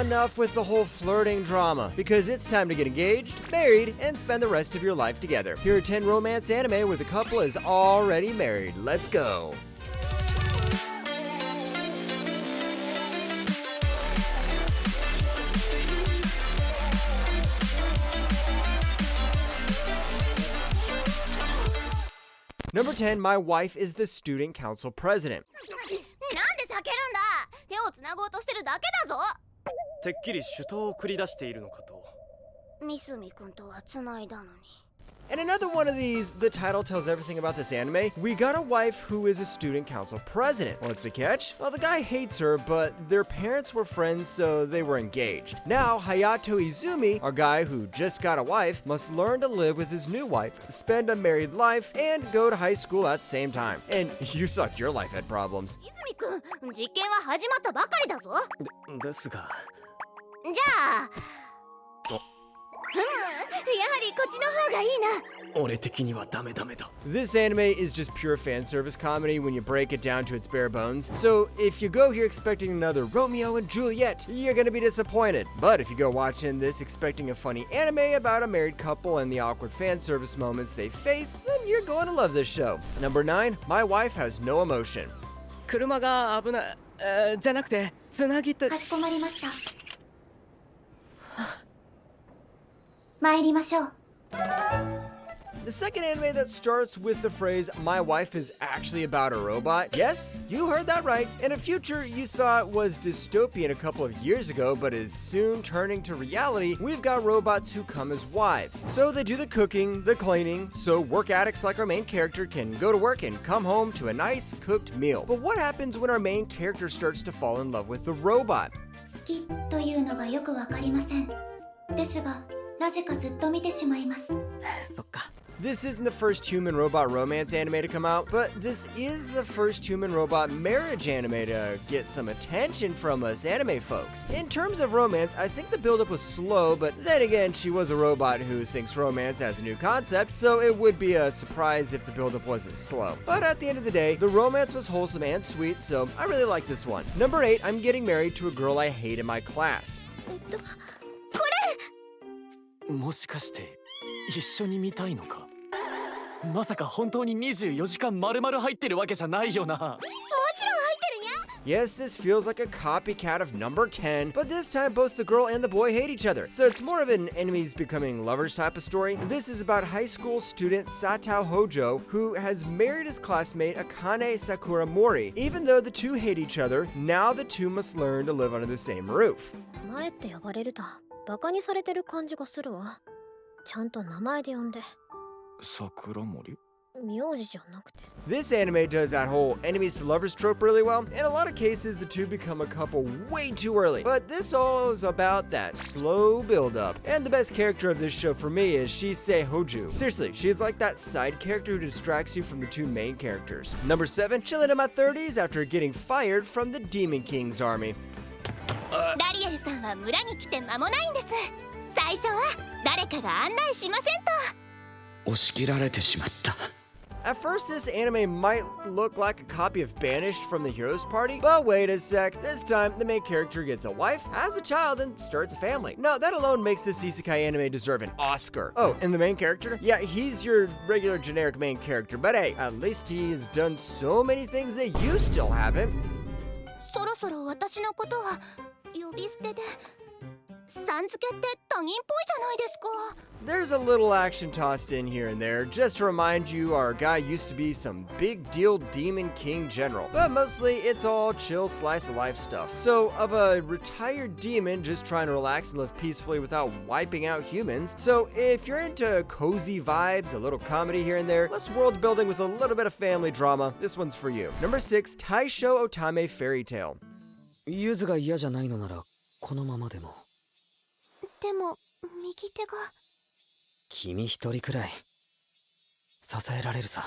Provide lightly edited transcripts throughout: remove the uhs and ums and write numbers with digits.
enough with the whole flirting drama, because it's time to get engaged, married, and spend the rest of your life together. Here are 10 romance anime where the couple is already married. Let's go! Number 10, my wife is the student council president. なんで避けるんだ。手をつなごうとしてるだけだぞ。てっきり手刀を繰り出しているのかと。ミスミ君とはつないだのに。And another one of these, the title tells everything about this anime. We got a wife who is a student council president. What's the catch? Well, the guy hates her, but their parents were friends, so they were engaged. Now, Hayato Izumi, our guy who just got a wife, must learn to live with his new wife, spend a married life, and go to high school at the same time. And you thought your life had problems. 泉君、実験は始まったばかりだぞ。ですが。じゃあ。やはりこっちの方がいいな。俺的にはダメだ。This anime is just pure fan service comedy when you break it down to its bare bones. So if you go here expecting another Romeo and Juliet, you're gonna be disappointed. But if you go watching this expecting a funny anime about a married couple and the awkward fan service moments they face, then you're going to love this show. Number 9, my wife has no emotion. 車が危ない。じゃなくて、つなぎって。かしこまりました。参りましょう。The second anime that starts with the phrase, my wife is actually about a robot. Yes, you heard that right. In a future you thought was dystopian a couple of years ago, but is soon turning to reality, we've got robots who come as wives. So they do the cooking, the cleaning, so work addicts like our main character can go to work and come home to a nice cooked meal. But what happens when our main character starts to fall in love with the robot? 好きというのがよくわかりません。ですが、なぜかずっと見てしまいます。そっか。This isn't the first human-robot romance anime to come out, but this is the first human-robot marriage anime to get some attention from us anime folks. In terms of romance, I think the build-up was slow, but then again, she was a robot who thinks romance as a new concept, so it would be a surprise if the build-up wasn't slow. But at the end of the day, the romance was wholesome and sweet, so I really like this one. Number 8, I'm getting married to a girl I hate in my class. もしかして一緒に見たいのか。まさか本当に24時間丸々入ってるわけじゃないよな。もちろん入ってるにゃ。Yes, this feels like a copycat of number 10, but this time both the girl and the boy hate each other. So it's more of an enemies becoming lovers type of story. This is about high school student Satao Hojo, who has married his classmate Akane Sakura Mori. Even though the two hate each other, now the two must learn to live under the same roof. 前って呼ばれるとバカにされてる感じがするわ。ちゃんと名前で呼んで。桜森？名字じゃなくて。This anime does that whole enemies to lovers trope really well. In a lot of cases, the two become a couple way too early. But this all is about that slow build-up. And the best character of this show for me is Shisei Hoju. Seriously, she's like that side character who distracts you from the two main characters. Number 7, chilling in my 30s after getting fired from the Demon King's army. ラリエルさんは村に来て間もないんです。最初は誰かが案内しませんと。押し切られてしまった。At first, this anime might look like a copy of Banished from the Heroes Party, but wait a sec. This time, the main character gets a wife, has a child, and starts a family. Now, that alone makes this isekai anime deserve an Oscar. Oh, and the main character? Yeah, he's your regular generic main character, but hey, at least he has done so many things that you still haven't. そろそろ私のことは呼び捨てで。さん付けって他人っぽいじゃないですか。There's a little action tossed in here and there, just to remind you our guy used to be some big deal Demon King general. But mostly, it's all chill slice of life stuff. So, of a retired demon just trying to relax and live peacefully without wiping out humans. So, if you're into cozy vibes, a little comedy here and there, less world building with a little bit of family drama, this one's for you. Number 6, Taisho Otame Fairy Tale. ユズが嫌じゃないのならこのままでも。でも右手が。君一人くらい支えられるさ。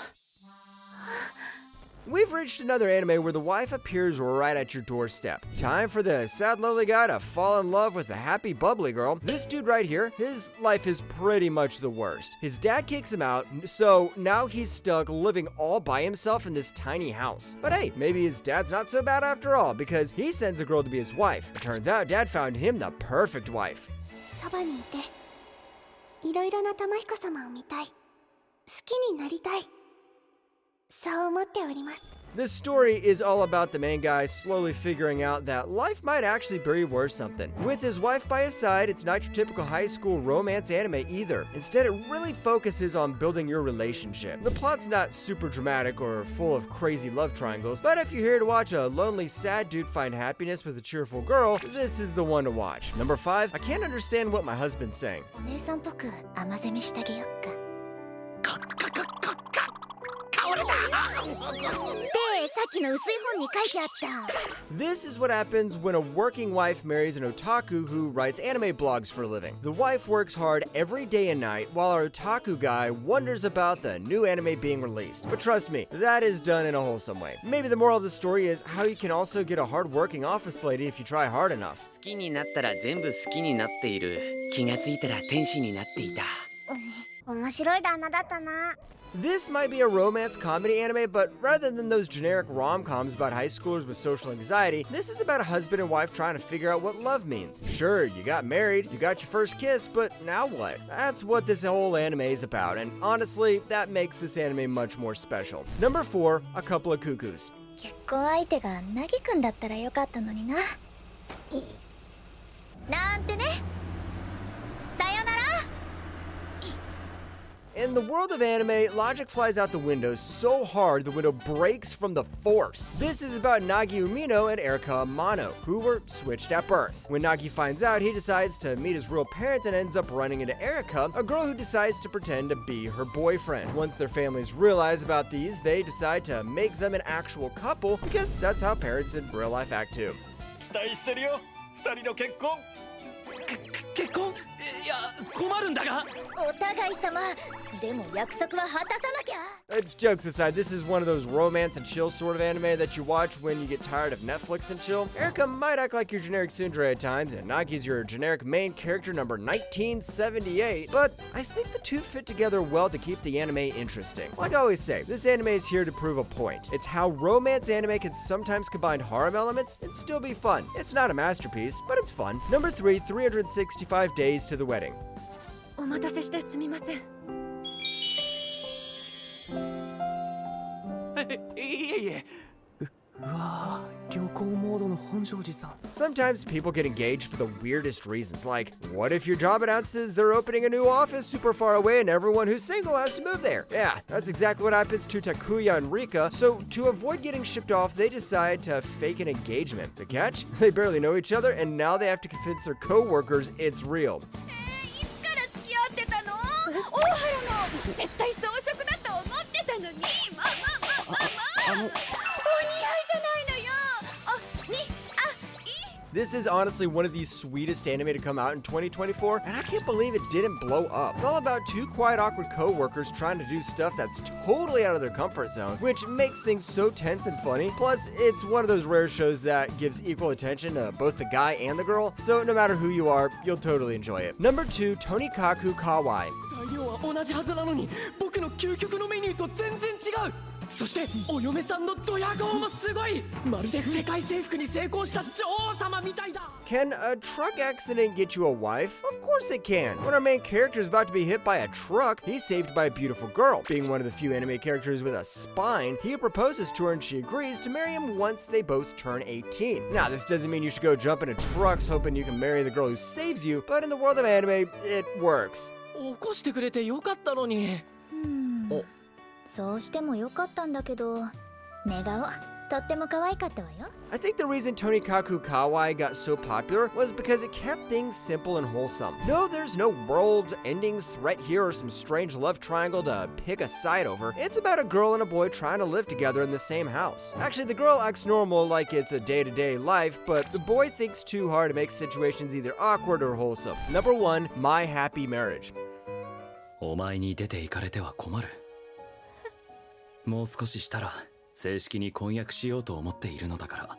We've reached another anime where the wife appears right at your doorstep. Time for the sad lonely guy to fall in love with the happy bubbly girl. This dude right here, his life is pretty much the worst. His dad kicks him out, so now he's stuck living all by himself in this tiny house. But hey, maybe his dad's not so bad after all, because he sends a girl to be his wife. It turns out dad found him the perfect wife. そばにいていろいろな玉彦様を見たい、好きになりたい、そう思っております。 This story is all about the main guy slowly figuring out that life might actually be worth something. With his wife by his side, it's not your typical high school romance anime either. Instead, it really focuses on building your relationship. The plot's not super dramatic or full of crazy love triangles, but if you're here to watch a lonely, sad dude find happiness with a cheerful girl, this is the one to watch. Number 5, I can't understand what my husband's saying. お姉さんっぽく甘攻めしてあげよっか。で、さっきの薄い本に書いてあった。 This is what happens when a working wife marries an otaku who writes anime blogs for a living. The wife works hard every day and night while our otaku guy wonders about the new anime being released. But trust me, that is done in a wholesome way. Maybe the moral of the story is how you can also get a hard-working office lady if you try hard enough. 好きになったら全部好きになっている。気がついたら天使になっていた。面白い旦那だったな。 This might be a romance comedy anime, but rather than those generic rom-coms about high schoolers with social anxiety, this is about a husband and wife trying to figure out what love means. Sure, you got married, you got your first kiss, but now what? That's what this whole anime is about, and honestly, that makes this anime much more special. Number 4, A Couple of Cuckoos. 結婚相手がなぎくんだったらよかったのにな。なんてね。さよなら。 In the world of anime, logic flies out the window so hard the window breaks from the force. This is about Nagi Umino and Erika Amano, who were switched at birth. When Nagi finds out, he decides to meet his real parents and ends up running into Erika, a girl who decides to pretend to be her boyfriend. Once their families realize about these, they decide to make them an actual couple because that's how parents in real life act too. 期待してるよ二人の結婚結婚いや困るんだがお互い様。でも約束は果たさなきゃ。Jokes aside, this is one of those romance and chill sort of anime that you watch when you get tired of Netflix and chill. Erika might act like your generic tsundere at times, and Nagi's your generic main character number 1978, but I think the two fit together well to keep the anime interesting. Like I always say, this anime is here to prove a point. It's how romance anime can sometimes combine harem elements and still be fun. It's not a masterpiece, but it's fun. Number 3, 365 Days to the Wedding. お待たせしてすみません。いえいえうわ旅行モードの本庄司さん Sometimes people get engaged for the weirdest reasons, like, what if your job announces they're opening a new office super far away and everyone who's single has to move there? Yeah, that's exactly what happens to Takuya and Rika, so to avoid getting shipped off, they decide to fake an engagement. The catch? They barely know each other, and now they have to convince their co-workers it's real. いつから付き合ってたの？大原も絶対装飾だと思ってたのに。まあ。お似合いじゃないのよ。This is honestly one of the sweetest anime to come out in 2024, and I can't believe it didn't blow up. It's all about two quiet, awkward co-workers trying to do stuff that's totally out of their comfort zone, which makes things so tense and funny. Plus, it's one of those rare shows that gives equal attention to both the guy and the girl, so no matter who you are, you'll totally enjoy it. Number 2, Tonikaku Kawaii. 材料は同じはずなのに僕の究極のメニューと全然違うそしてお嫁さんのドヤ顔もすごいまるで世界征服に成功した女王様みたいだ Can a truck accident get you a wife? Of course it can. When our main character is about to be hit by a truck, he's saved by a beautiful girl. Being one of the few anime characters with a spine, he proposes to her and she agrees to marry him once they both turn 18. Now, this doesn't mean you should go jump into trucks hoping you can marry the girl who saves you, but in the world of anime, it works. 起こしてくれてよかったのにそうしてもよかったんだけど、寝顔とっても可愛かったわよ。 I think the reason Tonikaku Kawaii got so popular was because it kept things simple and wholesome. No, there's no world-ending threat here or some strange love triangle to pick a side over. It's about a girl and a boy trying to live together in the same house. Actually, the girl acts normal like it's a day-to-day life, but the boy thinks too hard to make situations either awkward or wholesome. Number 1, My Happy Marriage. お前に出て行かれては困るもう少ししたら正式に婚約しようと思っているのだから。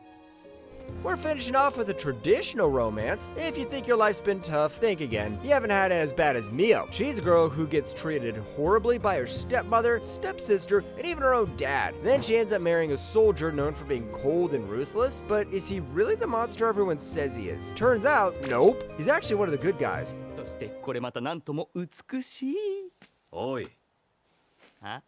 We're finishing off with a traditional romance. If you think your life's been tough, think again. You haven't had it as bad as Mio. She's a girl who gets treated horribly by her stepmother, stepsister, and even her own dad. Then she ends up marrying a soldier known for being cold and ruthless. But is he really the monster everyone says he is? Turns out, nope. He's actually one of the good guys. そしてこれまたなんとも美しい。おい。あ？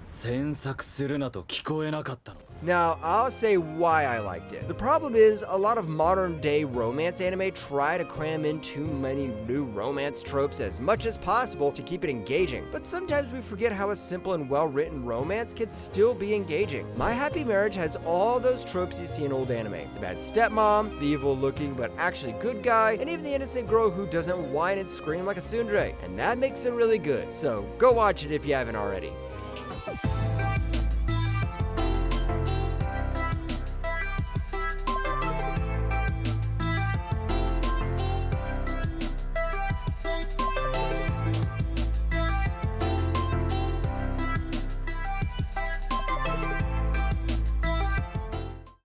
詮索するなと聞こえなかったの。 Now, I'll say why I liked it. The problem is, a lot of modern day romance anime try to cram in too many new romance tropes as much as possible to keep it engaging. But sometimes we forget how a simple and well written romance can still be engaging. My Happy Marriage has all those tropes you see in old anime: the bad stepmom, the evil looking but actually good guy, and even the innocent girl who doesn't whine and scream like a tsundere. And that makes it really good. So go watch it if you haven't already.